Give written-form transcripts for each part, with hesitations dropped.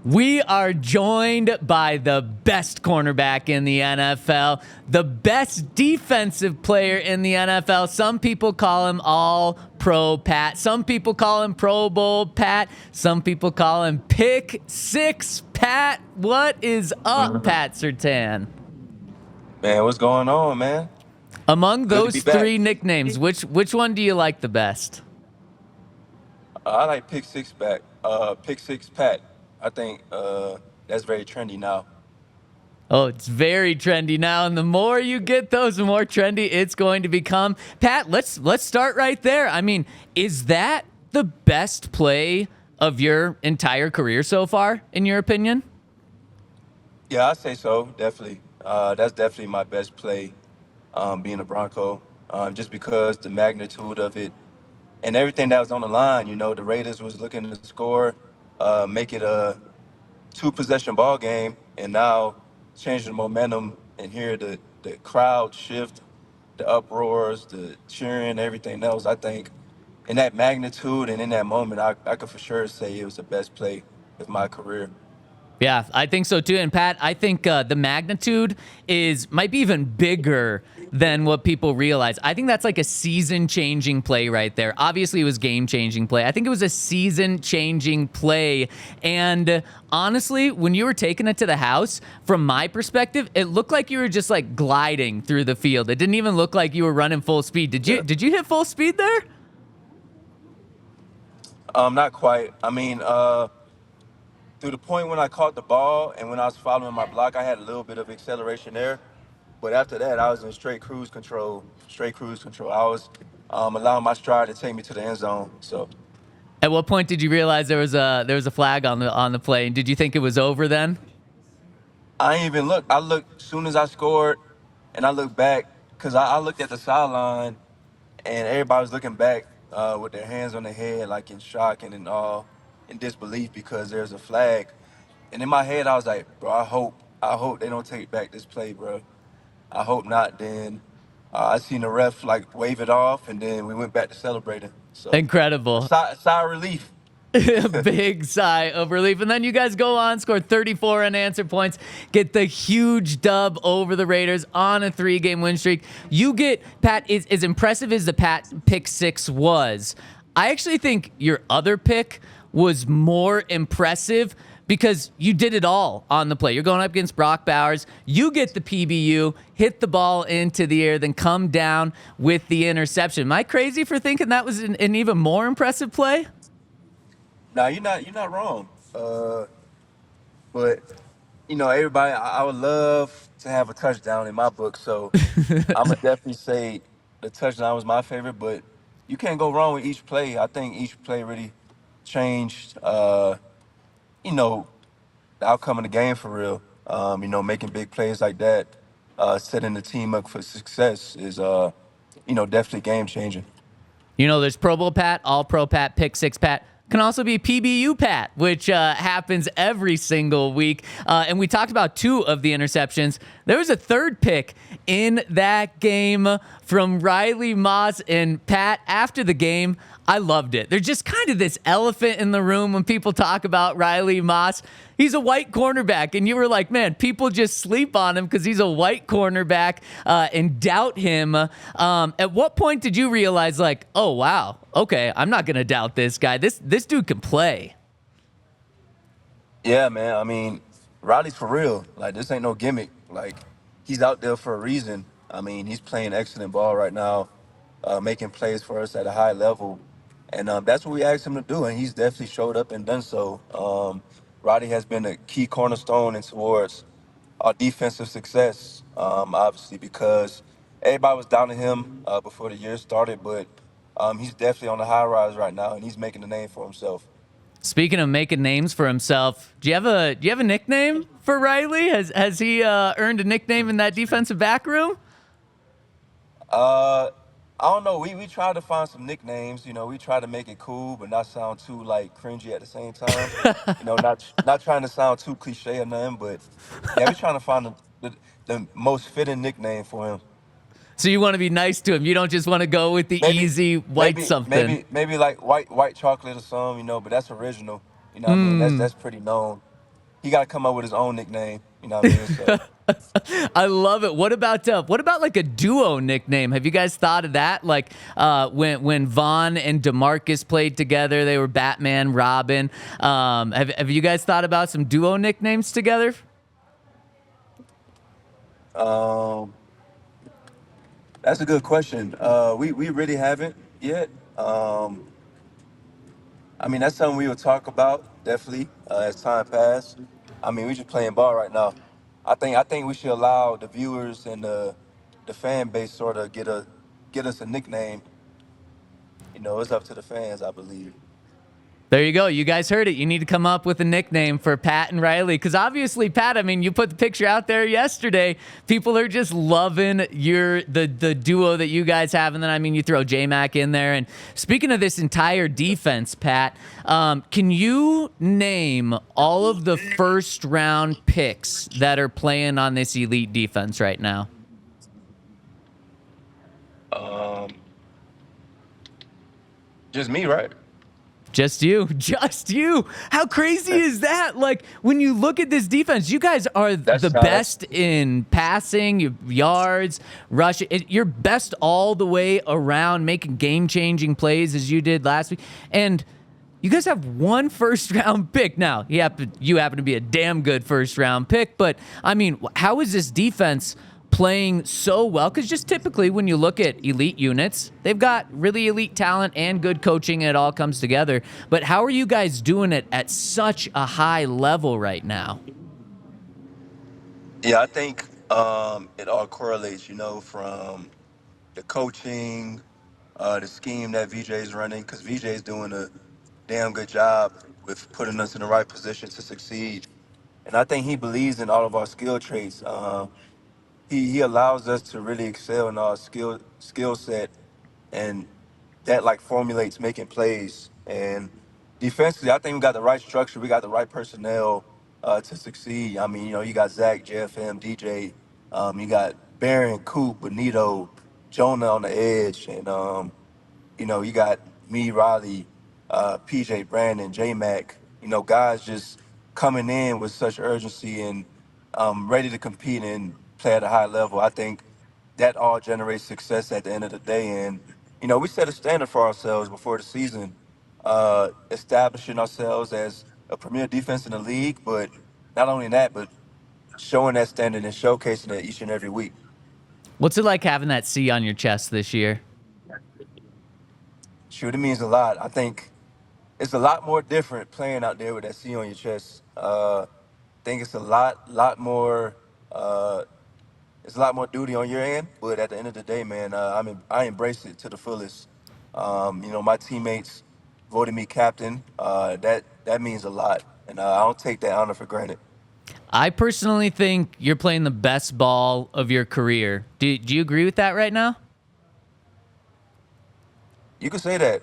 We are joined by the best cornerback in the NFL, the best defensive player in the NFL. Some people call him All-Pro Pat. Some people call him Pro Bowl Pat. Some people call him Pick Six Pat. What is up, Pat Surtain? Man, what's going on, man? Among Good to those be back. three nicknames, which one do you like the best? I like Pick Six back. Pick Six Pat. I think that's very trendy now. Oh, it's very trendy now, and the more you get those, the more trendy it's going to become. Pat, let's start right there. I mean, is that the best play of your entire career so far, in your opinion? Yeah, I say so. Definitely. That's definitely my best play, being a Bronco. Just because the magnitude of it and everything that was on the line. You know, the Raiders was looking to score, make it a two-possession ball game, and now change the momentum and hear the crowd shift, the uproars, the cheering, everything else. I think in that magnitude and in that moment, I could for sure say it was the best play of my career. Yeah, I think so too. And Pat, I think the magnitude might be even bigger than what people realize. I think that's like a season-changing play right there. Obviously, it was game-changing play. I think it was a season-changing play. And honestly, when you were taking it to the house, from my perspective, it looked like you were just like gliding through the field. It didn't even look like you were running full speed. Did you hit full speed there? Not quite. I mean, through the point when I caught the ball and when I was following my block, I had a little bit of acceleration there. But after that, I was in straight cruise control. Straight cruise control. I was allowing my stride to take me to the end zone. So At what point did you realize there was a flag on the play? And did you think it was over then? I ain't even look. I looked as soon as I scored, and I looked back because I looked at the sideline, and everybody was looking back with their hands on their head, like in shock and in disbelief because there's a flag. And in my head, I was like, bro, I hope they don't take back this play, bro. I hope not. Then I seen the ref like wave it off, and then we went back to celebrating. So Incredible. sigh of relief. Big sigh of relief. And then you guys go on, score 34 unanswered points, get the huge dub over the Raiders on a 3-game win streak. You get, Pat, as impressive as the Pat pick six was, I actually think your other pick was more impressive because you did it all on the play. You're going up against Brock Bowers. You get the PBU, hit the ball into the air, then come down with the interception. Am I crazy for thinking that was an even more impressive play? Now you're not wrong. But everybody, I would love to have a touchdown in my book. So I'm gonna definitely say the touchdown was my favorite. But you can't go wrong with each play. I think each play really changed, you know, the outcome of the game for real. Making big plays like that, setting the team up for success is, definitely game changing. There's Pro Bowl Pat, All Pro Pat, Pick Six Pat. Can also be PBU Pat, which happens every single week. And we talked about 2 of the interceptions. There was a third pick in that game from Riley Moss. And Pat, after the game, I loved it. There's just kind of this elephant in the room when people talk about Riley Moss. He's a white cornerback, and you were like, man, people just sleep on him because he's a white cornerback and doubt him. At what point did you realize, like, oh, wow, okay, I'm not going to doubt this guy. This dude can play. Yeah, man. I mean, Riley's for real. Like, this ain't no gimmick. Like, he's out there for a reason. I mean, he's playing excellent ball right now, making plays for us at a high level. And that's what we asked him to do, and he's definitely showed up and done so. Riley has been a key cornerstone and towards our defensive success, obviously, because everybody was down to him before the year started, but he's definitely on the high rise right now, and he's making a name for himself. Speaking of making names for himself, do you have a nickname for Riley? Has he earned a nickname in that defensive back room? I don't know. We try to find some nicknames. We try to make it cool, but not sound too like cringy at the same time. Not trying to sound too cliche or nothing, but yeah, we trying to find the most fitting nickname for him. So you want to be nice to him. You don't just want to go with the easy white something. Maybe like white chocolate or something. But that's original. You know what I mean? That's pretty known. he got to come up with his own nickname. You know what I mean? So I love it. What about like a duo nickname? Have you guys thought of that? Like when Vaughn and DeMarcus played together, they were Batman, Robin. Have you guys thought about some duo nicknames together? um, that's a good question. We really haven't yet. I mean, that's something we would talk about definitely as time passes. I mean, we just playing ball right now. I think we should allow the viewers and the fan base sort of get us a nickname. You know, it's up to the fans, I believe. There you go. You guys heard it. You need to come up with a nickname for Pat and Riley. Because obviously, Pat, I mean, you put the picture out there yesterday. People are just loving the duo that you guys have. And then, I mean, you throw J-Mac in there. And speaking of this entire defense, Pat, can you name all of the first round picks that are playing on this elite defense right now? Um, just me, right? Just you. Just you. How crazy is that? Like, when you look at this defense, you guys are That's the how that's best in passing, yards, rush. You're best all the way around, making game-changing plays as you did last week. And you guys have one first-round pick. Now, you happen to be a damn good first-round pick, but, I mean, how is this defense playing so well? Because just typically when you look at elite units, they've got really elite talent and good coaching, and it all comes together. But how are you guys doing it at such a high level right now? Yeah, I think it all correlates, you know, from the coaching, the scheme that VJ is running, because VJ is doing a damn good job with putting us in the right position to succeed. And I think he believes in all of our skill traits. He allows us to really excel in our skill set, and that like formulates making plays. And defensively, I think we got the right structure, we got the right personnel to succeed. I mean, you know, you got Zach, JFM, DJ, you got Barron, Coop, Benito, Jonah on the edge, and you know, you got me, Riley, PJ, Brandon, J Mac, you know, guys just coming in with such urgency and ready to compete and play at a high level. I think that all generates success at the end of the day. And, you know, we set a standard for ourselves before the season, establishing ourselves as a premier defense in the league, but not only that, but showing that standard and showcasing it each and every week. What's it like having that C on your chest this year? Shoot, it means a lot. I think it's a lot more different playing out there with that C on your chest. I think it's a lot more. It's a lot more duty on your end, but at the end of the day, man, I embrace it to the fullest. You know, my teammates voted me captain. That means a lot, and I don't take that honor for granted. I personally think you're playing the best ball of your career. Do you agree with that right now? You could say that.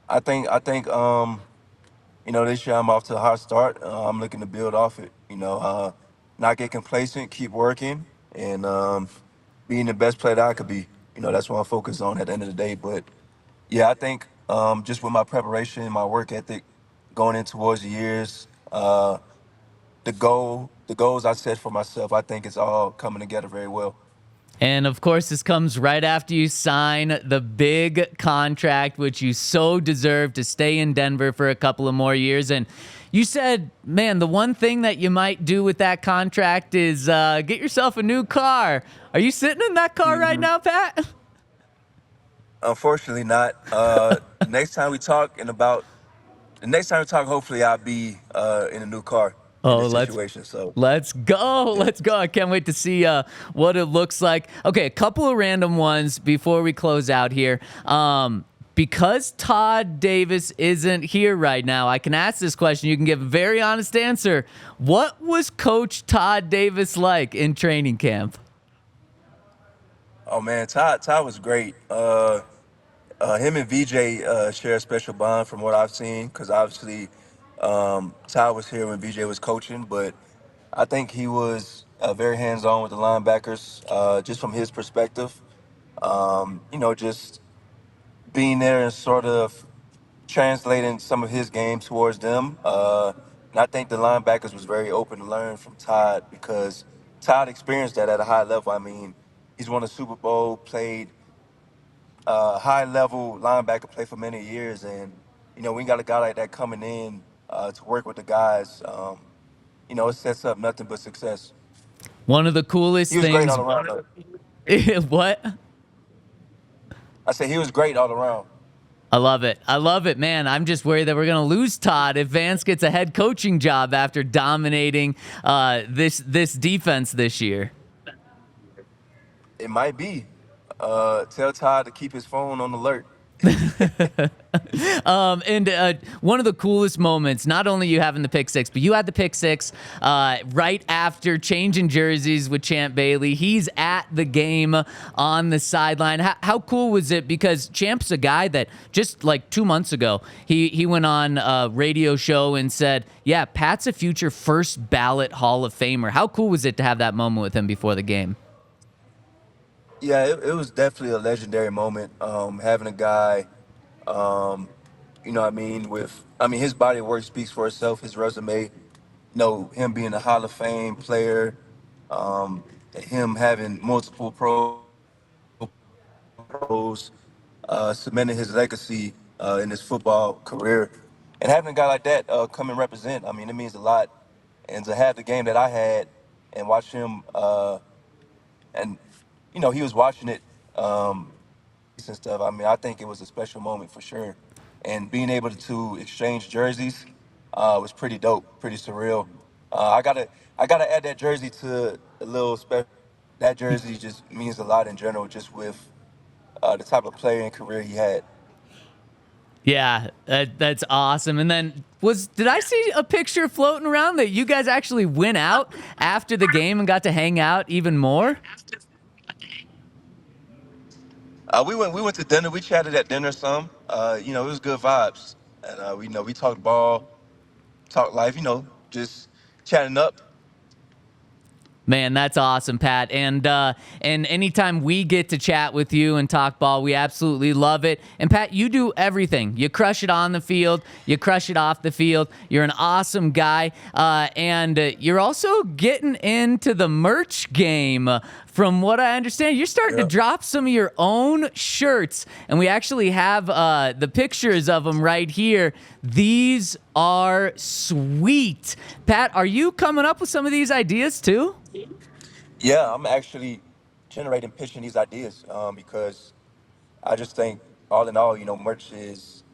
I think you know, this year I'm off to a hot start. I'm looking to build off it. You know, not get complacent, keep working, and being the best player that I could be. You know, that's what I'm focused on at the end of the day. But yeah, I think just with my preparation, my work ethic, going in towards the years, the goals I set for myself, I think it's all coming together very well. And of course, this comes right after you sign the big contract, which you so deserve to stay in Denver for a couple of more years. And you said, man, the one thing that you might do with that contract is get yourself a new car. Are you sitting in that car right Hmm. now, Pat? Unfortunately, not. Next time we talk in about the next time we talk, hopefully I'll be in a new car in Oh, this situation. So let's go. yeah. Let's go. I can't wait to see what it looks like. Okay, a couple of random ones before we close out here. Because Todd Davis isn't here right now, I can ask this question. You can give a very honest answer. What was Coach Todd Davis like in training camp? Oh man, Todd was great. Him and VJ share a special bond from what I've seen, because obviously Todd was here when VJ was coaching, but I think he was very hands-on with the linebackers, just from his perspective. You know, just being there and sort of translating some of his game towards them. And I think the linebackers was very open to learn from Todd because Todd experienced that at a high level. I mean, he's won a Super Bowl, played high level linebacker, played for many years, and we got a guy like that coming in to work with the guys. It sets up nothing but success. One of the He coolest was great things. all around. Though. What? I said he was great all around. I love it. I love it, man. I'm just worried that we're going to lose Todd if Vance gets a head coaching job after dominating this defense this year. It might be. Tell Todd to keep his phone on alert. And one of the coolest moments, not only you having the pick six, but you had the pick six right after changing jerseys with Champ Bailey. He's at the game on the sideline. How cool was it? Because Champ's a guy that just like 2 months ago, he went on a radio show and said, yeah, Pat's a future first ballot Hall of Famer. How cool was it to have that moment with him before the game? Yeah, it was definitely a legendary moment. Having a guy, his body of work speaks for itself. His resume, him being a Hall of Fame player, him having multiple pros, cementing his legacy in his football career, and having a guy like that come and represent. I mean, it means a lot. And to have the game that I had and watch him, and he was watching it. And stuff. I mean, I think it was a special moment for sure. And being able to exchange jerseys was pretty dope, pretty surreal. I gotta add that jersey to a little special. That jersey just means a lot in general, just with the type of player and career he had. Yeah, that's awesome. And then did I see a picture floating around that you guys actually went out after the game and got to hang out even more? We went to dinner. We chatted at dinner some. It was good vibes, and we talked ball, talked life. Just chatting up. Man, that's awesome, Pat. And anytime we get to chat with you and talk ball, we absolutely love it. And Pat, you do everything. You crush it on the field. You crush it off the field. You're an awesome guy. And you're also getting into the merch game. From what I understand, you're starting to drop some of your own shirts. And we actually have the pictures of them right here. These are sweet. Pat, are you coming up with some of these ideas too? Yeah, I'm actually generating, pitching these ideas because I just think, all in all, merch is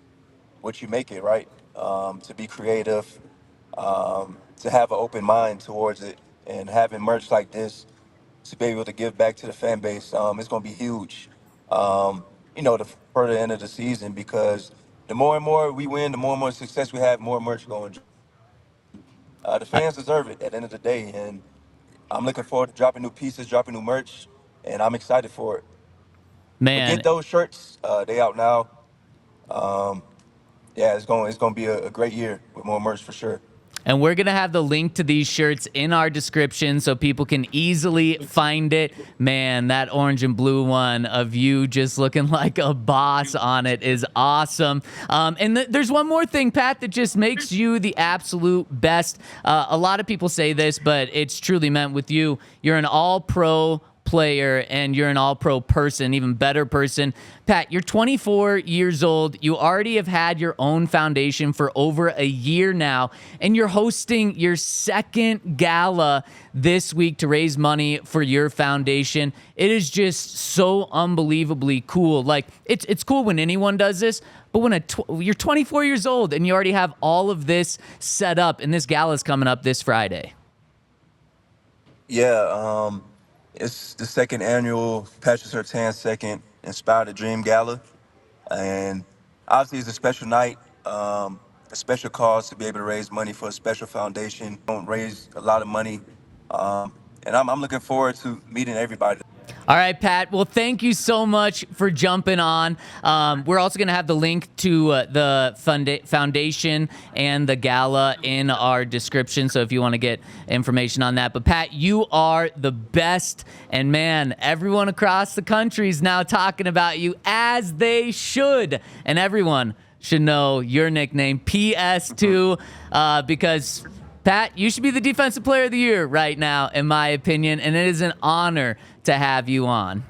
what you make it, right? To be creative, to have an open mind towards it, and having merch like this to be able to give back to the fan base, it's going to be huge. The further end of the season, because the more and more we win, the more and more success we have, more merch going. The fans deserve it at the end of the day, and I'm looking forward to dropping new pieces, dropping new merch, and I'm excited for it. But Man, get those shirts; they out now. Yeah, it's going to be a great year with more merch for sure. and we're going to have the link to these shirts in our description so people can easily find it. Man, that orange and blue one of you just looking like a boss on it is awesome. And there's one more thing, Pat, that just makes you the absolute best. A lot of people say this, but it's truly meant with you. You're an all-pro player and you're an all-pro person, even better person. Pat, you're 24 years old. You already have had your own foundation for over a year now, and you're hosting your second gala this week to raise money for your foundation. It is just so unbelievably cool. Like, it's cool when anyone does this, but when you're 24 years old and you already have all of this set up, and this gala is coming up this Friday. Yeah, it's the second annual Patrick Surtain second Inspire the Dream Gala, and obviously it's a special night, a special cause to be able to raise money for a special foundation. Don't raise a lot of money, and I'm looking forward to meeting everybody. All right, Pat. Well, thank you so much for jumping on. We're also going to have the link to the foundation and the gala in our description, so if you want to get information on that. But, Pat, you are the best. And, man, everyone across the country is now talking about you, as they should. And everyone should know your nickname, PS2, because Pat, you should be the Defensive Player of the Year right now, in my opinion, and it is an honor to have you on.